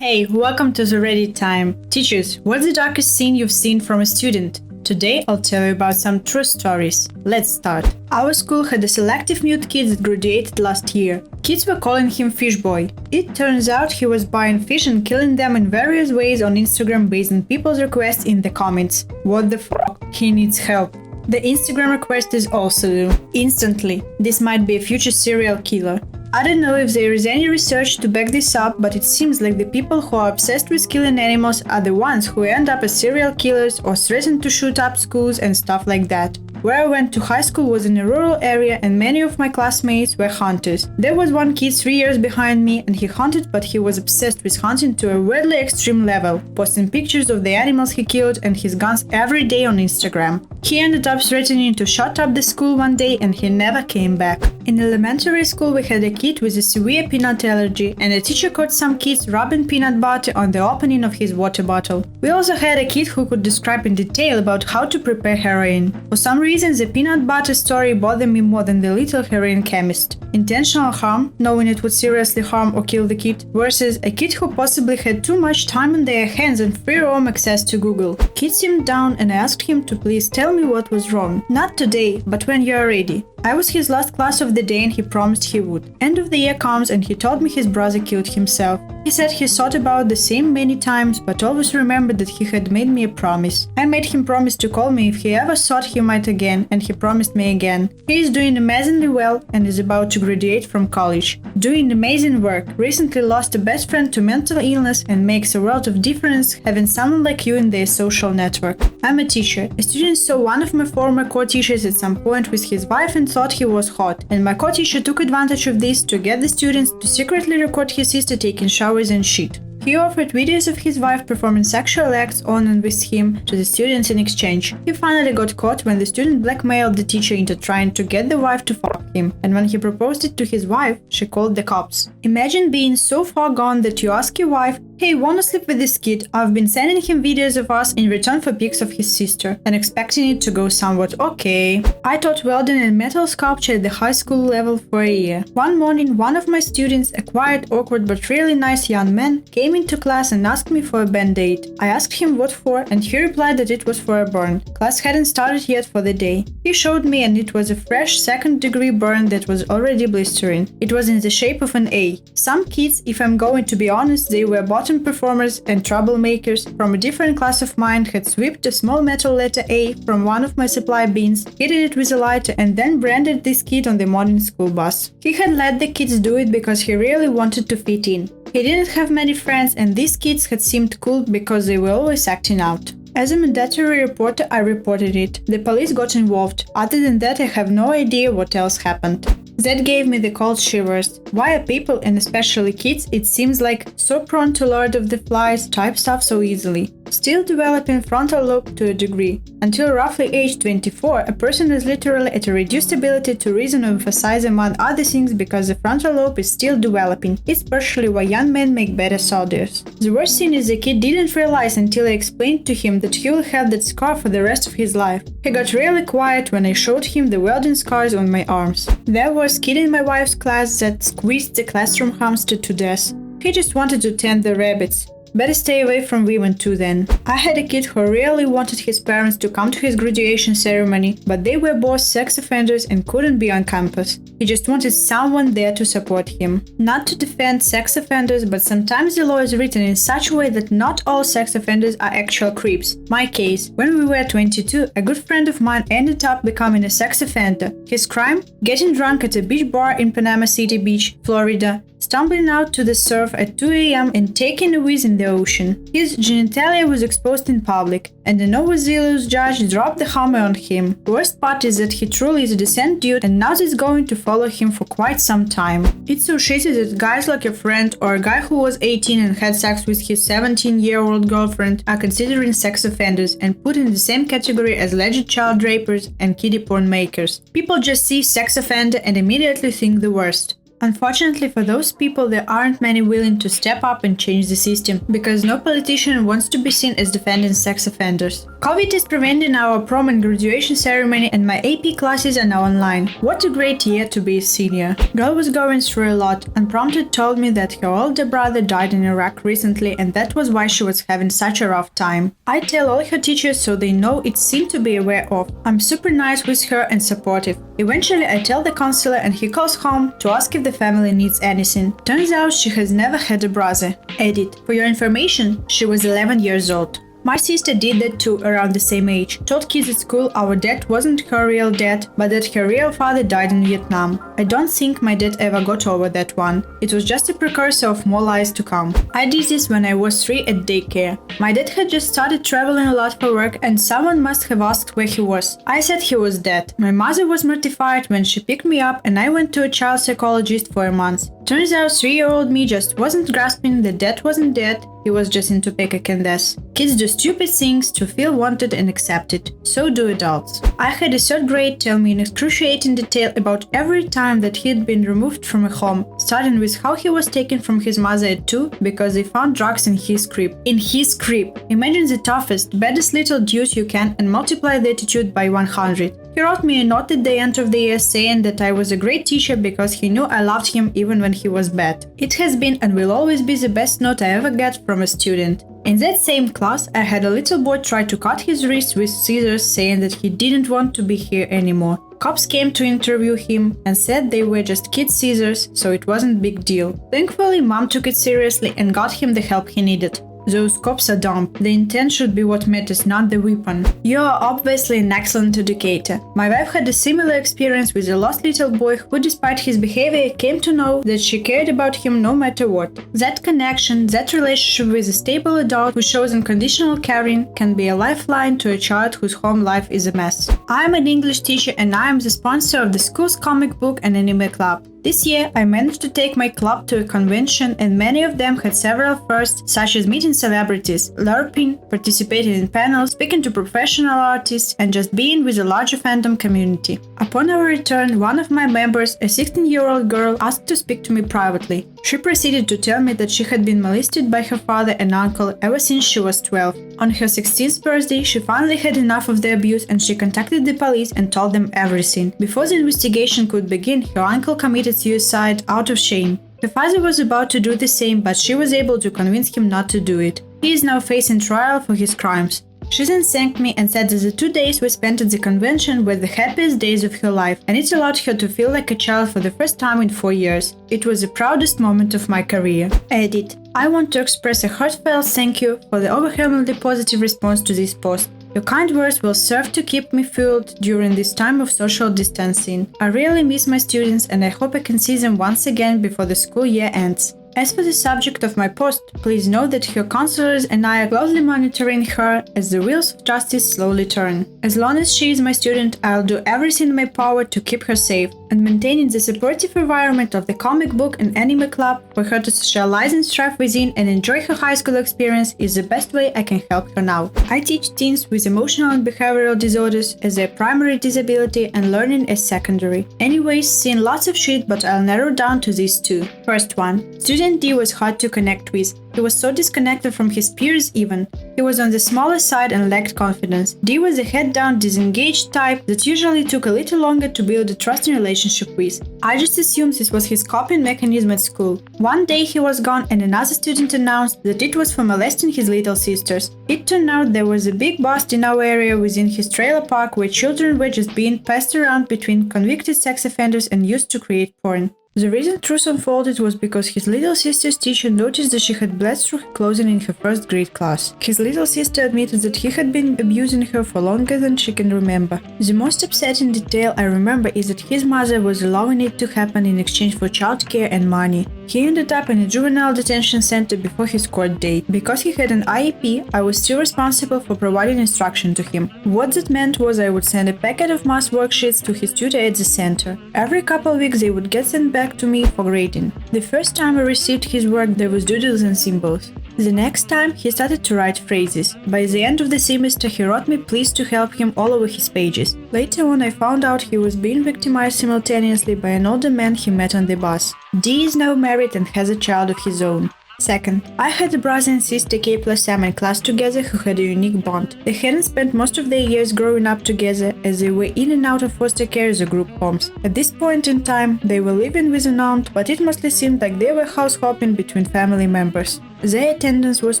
Hey, welcome to the Reddit time. Teachers, what's the darkest scene you've seen from a student? Today I'll tell you about some true stories. Let's start. Our school had a selective mute kid that graduated last year. Kids were calling him Fish Boy. It turns out he was buying fish and killing them in various ways on Instagram based on people's requests in the comments. What the fuck? He needs help. The Instagram request is also due. Instantly. This might be a future serial killer. I don't know if there is any research to back this up, but it seems like the people who are obsessed with killing animals are the ones who end up as serial killers or threaten to shoot up schools and stuff like that. Where I went to high school was in a rural area and many of my classmates were hunters. There was one kid 3 years behind me and he hunted, but he was obsessed with hunting to a weirdly extreme level, posting pictures of the animals he killed and his guns every day on Instagram. He ended up threatening to shut up the school one day and he never came back. In elementary school we had a kid with a severe peanut allergy and a teacher caught some kids rubbing peanut butter on the opening of his water bottle. We also had a kid who could describe in detail about how to prepare heroin. For some reason the peanut butter story bothered me more than the little heroin chemist. Intentional harm, knowing it would seriously harm or kill the kid, versus a kid who possibly had too much time on their hands and free roam access to Google. Kid seemed down and I asked him to please tell me what was wrong. Not today, but when you are ready. I was his last class of the day and he promised he would. End of the year comes and he told me his brother killed himself. He said he thought about the same many times, but always remembered that he had made me a promise. I made him promise to call me if he ever thought he might again, and he promised me again. He is doing amazingly well and is about to graduate from college. Doing amazing work, recently lost a best friend to mental illness and makes a world of difference having someone like you in their social network. I'm a teacher. A student saw one of my former co-teachers at some point with his wife and thought he was hot, and my co-teacher took advantage of this to get the students to secretly record his sister taking showers and shit. He offered videos of his wife performing sexual acts on and with him to the students in exchange. He finally got caught when the student blackmailed the teacher into trying to get the wife to fuck him, and when he proposed it to his wife, she called the cops. Imagine being so far gone that you ask your wife, "Hey, wanna sleep with this kid? I've been sending him videos of us in return for pics of his sister," and expecting it to go somewhat okay. I taught welding and metal sculpture at the high school level for a year. One morning, one of my students, a quiet, awkward but really nice young man, came into class and asked me for a band-aid. I asked him what for, and he replied that it was for a burn. Class hadn't started yet for the day. He showed me and it was a fresh second-degree burn that was already blistering. It was in the shape of an A. Some kids, if I'm going to be honest, they were bottom performers and troublemakers from a different class of mine, had swept a small metal letter A from one of my supply bins, hit it with a lighter, and then branded this kid on the morning school bus. He had let the kids do it because he really wanted to fit in. He didn't have many friends and these kids had seemed cool because they were always acting out. As a mandatory reporter, I reported it. The police got involved. Other than that, I have no idea what else happened. That gave me the cold shivers. Why are people, and especially kids, it seems like, so prone to Lord of the Flies type stuff so easily? Still developing frontal lobe to a degree. Until roughly age 24, a person is literally at a reduced ability to reason or emphasize among other things because the frontal lobe is still developing. It's partially why young men make better soldiers. The worst thing is the kid didn't realize until I explained to him that he will have that scar for the rest of his life. He got really quiet when I showed him the welding scars on my arms. There was a kid in my wife's class that squeezed the classroom hamster to death. He just wanted to tend the rabbits. Better stay away from women too then. I had a kid who really wanted his parents to come to his graduation ceremony, but they were both sex offenders and couldn't be on campus. He just wanted someone there to support him. Not to defend sex offenders, but sometimes the law is written in such a way that not all sex offenders are actual creeps. My case, when we were 22, a good friend of mine ended up becoming a sex offender. His crime? Getting drunk at a beach bar in Panama City Beach, Florida, stumbling out to the surf at 2 a.m. and taking a whiz in the ocean. His genitalia was exposed in public, and an overzealous judge dropped the hammer on him. Worst part is that he truly is a decent dude, and now it's going to follow him for quite some time. It's so shitty that guys like your friend or a guy who was 18 and had sex with his 17-year-old girlfriend are considering sex offenders and put in the same category as alleged child rapers and kiddie porn makers. People just see sex offender and immediately think the worst. Unfortunately for those people, there aren't many willing to step up and change the system, because no politician wants to be seen as defending sex offenders. COVID is preventing our prom and graduation ceremony, and my AP classes are now online. What a great year to be a senior. Girl was going through a lot. Unprompted told me that her older brother died in Iraq recently, and that was why she was having such a rough time. I tell all her teachers so they know it's sin to be aware of. I'm super nice with her and supportive. Eventually I tell the counselor and he calls home to ask if the family needs anything. Turns out she has never had a brother. Edit. For your information, she was 11 years old. My sister did that too, around the same age. Told kids at school our dad wasn't her real dad, but that her real father died in Vietnam. I don't think my dad ever got over that one. It was just a precursor of more lies to come. I did this when I was 3 at daycare. My dad had just started traveling a lot for work and someone must have asked where he was. I said he was dead. My mother was mortified when she picked me up and I went to a child psychologist for a month. Turns out 3-year-old me just wasn't grasping that dad wasn't dead, he was just into peck and death. Kids do stupid things to feel wanted and accepted. So do adults. I had a 3rd grade tell me in excruciating detail about every time that he had been removed from a home, starting with how he was taken from his mother at 2 because they found drugs in his crib. In his crib! Imagine the toughest, baddest little dude you can and multiply the attitude by 100. He wrote me a note at the end of the year saying that I was a great teacher because he knew I loved him even when he was bad. It has been and will always be the best note I ever get from a student. In that same class, I had a little boy try to cut his wrist with scissors, saying that he didn't want to be here anymore. Cops came to interview him and said they were just kid scissors, so it wasn't big deal. Thankfully, mom took it seriously and got him the help he needed. Those cops are dumb. The intent should be what matters, not the weapon. You are obviously an excellent educator. My wife had a similar experience with a lost little boy who, despite his behavior, came to know that she cared about him no matter what. That connection, that relationship with a stable adult who shows unconditional caring can be a lifeline to a child whose home life is a mess. I am an English teacher and I am the sponsor of the school's comic book and anime club. This year, I managed to take my club to a convention and many of them had several firsts, such as meeting celebrities, LARPing, participating in panels, speaking to professional artists, and just being with a larger fandom community. Upon our return, one of my members, a 16-year-old girl, asked to speak to me privately. She proceeded to tell me that she had been molested by her father and uncle ever since she was 12. On her 16th birthday, she finally had enough of the abuse and she contacted the police and told them everything. Before the investigation could begin, her uncle committed suicide out of shame. Her father was about to do the same, but she was able to convince him not to do it. He is now facing trial for his crimes. She then thanked me and said that the 2 days we spent at the convention were the happiest days of her life, and it allowed her to feel like a child for the first time in 4 years. It was the proudest moment of my career. Edit. I want to express a heartfelt thank you for the overwhelmingly positive response to this post. Your kind words will serve to keep me fueled during this time of social distancing. I really miss my students and I hope I can see them once again before the school year ends. As for the subject of my post, please know that her counselors and I are closely monitoring her as the wheels of justice slowly turn. As long as she is my student, I'll do everything in my power to keep her safe, and maintaining the supportive environment of the comic book and anime club for her to socialize and strive within and enjoy her high school experience is the best way I can help her now. I teach teens with emotional and behavioral disorders as their primary disability and learning as secondary. Anyways, seen lots of shit, but I'll narrow down to these two. First one. Student D was hard to connect with. He was so disconnected from his peers even. He was on the smaller side and lacked confidence. D was a head-down, disengaged type that usually took a little longer to build a trusting relationship with. I just assumed this was his coping mechanism at school. One day he was gone and another student announced that it was for molesting his little sisters. It turned out there was a big bust in our area within his trailer park where children were just being passed around between convicted sex offenders and used to create porn. The reason truth unfolded was because his little sister's teacher noticed that she had bled through her clothing in her first grade class. His little sister admitted that he had been abusing her for longer than she can remember. The most upsetting detail I remember is that his mother was allowing it to happen in exchange for childcare and money. He ended up in a juvenile detention center before his court date. Because he had an IEP, I was still responsible for providing instruction to him. What that meant was I would send a packet of math worksheets to his tutor at the center. Every couple of weeks they would get sent back to me for grading. The first time I received his work there was doodles and symbols. The next time he started to write phrases. By the end of the semester he wrote me pleas to help him all over his pages. Later on I found out he was being victimized simultaneously by an older man he met on the bus. D is now married and has a child of his own. Second, I had a brother and sister K plus M in class together who had a unique bond. They hadn't spent most of their years growing up together as they were in and out of foster care or group homes. At this point in time, they were living with an aunt, but it mostly seemed like they were house hopping between family members. Their attendance was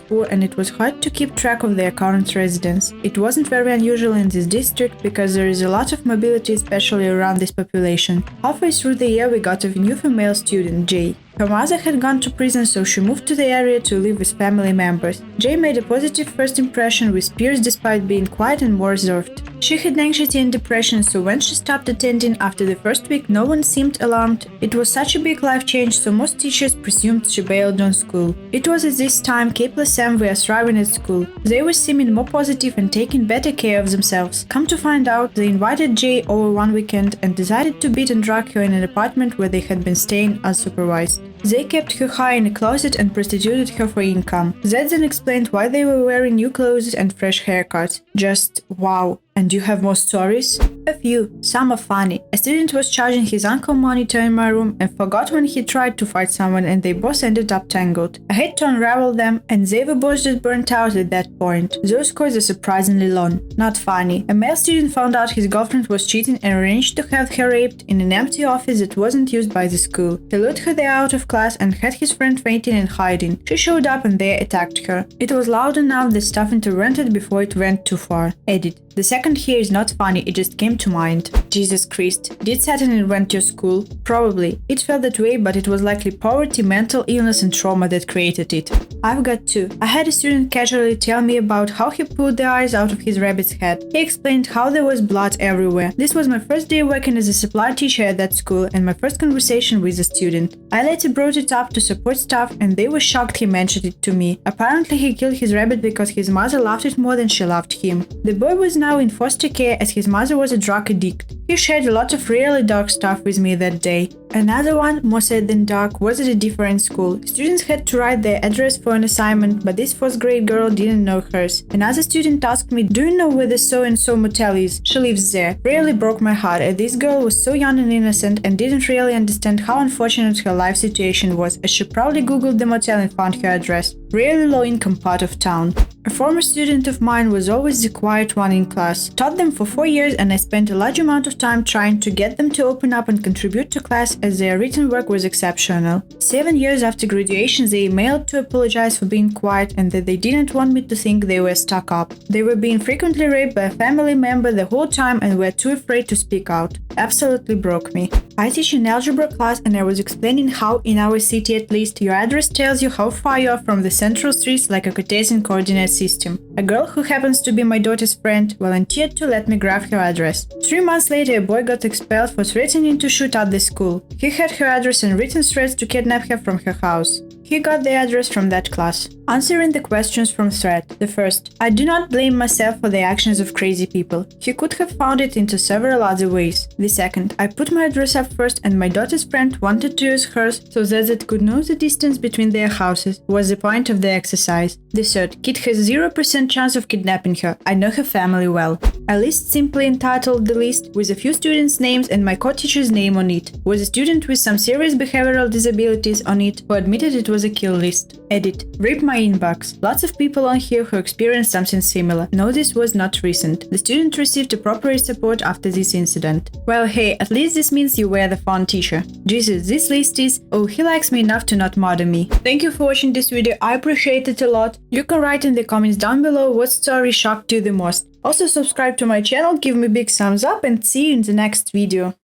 poor and it was hard to keep track of their current residence. It wasn't very unusual in this district because there is a lot of mobility, especially around this population. Halfway through the year we got a new female student, J. Her mother had gone to prison, so she moved to the area to live with family members. Jay made a positive first impression with peers despite being quiet and more reserved. She had anxiety and depression, so when she stopped attending after the first week, no one seemed alarmed. It was such a big life change, so most teachers presumed she bailed on school. It was at this time K plus M were thriving at school. They were seeming more positive and taking better care of themselves. Come to find out, they invited Jay over one weekend and decided to beat and drug her in an apartment where they had been staying unsupervised. They kept her high in a closet and prostituted her for income. That then explained why they were wearing new clothes and fresh haircuts. Just wow. And you have more stories? A few. Some are funny. A student was charging his uncle monitor in my room and forgot when he tried to fight someone and they both ended up tangled. I had to unravel them and they were both just burnt out at that point. Those scores are surprisingly long. Not funny. A male student found out his girlfriend was cheating and arranged to have her raped in an empty office that wasn't used by the school. He lured her there out of class and had his friend fainting and hiding. She showed up and they attacked her. It was loud enough that staff intervened before it went too far. Edit. The second here is not funny, it just came to mind. Jesus Christ. Did Satan invent your school? Probably. It felt that way, but it was likely poverty, mental illness and trauma that created it. I've got two. I had a student casually tell me about how he pulled the eyes out of his rabbit's head. He explained how there was blood everywhere. This was my first day working as a supply teacher at that school and my first conversation with a student. I later brought it up to support staff and they were shocked he mentioned it to me. Apparently he killed his rabbit because his mother loved it more than she loved him. The boy was now in foster care as his mother was a drug addict. He shared a lot of really dark stuff with me that day. Another one, more sad than dark, was at a different school. Students had to write their address for an assignment, but this fourth grade girl didn't know hers. Another student asked me, "Do you know where the so-and-so motel is? She lives there." Really broke my heart, as this girl was so young and innocent and didn't really understand how unfortunate her life situation was, as she proudly googled the motel and found her address. Really low-income part of town. A former student of mine was always the quiet one in class. Taught them for 4 years and I spent a large amount of time trying to get them to open up and contribute to class as their written work was exceptional. 7 years after graduation they emailed to apologize for being quiet and that they didn't want me to think they were stuck up. They were being frequently raped by a family member the whole time and were too afraid to speak out. Absolutely broke me. I teach an algebra class and I was explaining how, in our city at least, your address tells you how far you are from the central streets like a Cartesian coordinate system. A girl who happens to be my daughter's friend volunteered to let me graph her address. 3 months later, a boy got expelled for threatening to shoot at the school. He had her address and written threats to kidnap her from her house. He got the address from that class. Answering the questions from thread. The first. I do not blame myself for the actions of crazy people. He could have found it into several other ways. The second. I put my address up first and my daughter's friend wanted to use hers so that it could know the distance between their houses. Was the point of the exercise. The third. Kid has 0% chance of kidnapping her. I know her family well. A list simply entitled The List with a few students' names and my co-teacher's name on it. Was a student with some serious behavioral disabilities on it who admitted it was a kill list. Edit. Rip my inbox. Lots of people on here who experienced something similar. No, this was not recent. The student received appropriate support after this incident. Well, hey, at least this means you were the fun teacher. Jesus, this list is... Oh, he likes me enough to not murder me. Thank you for watching this video. I appreciate it a lot. You can write in the comments down below what story shocked you the most. Also subscribe to my channel, give me a big thumbs up and see you in the next video.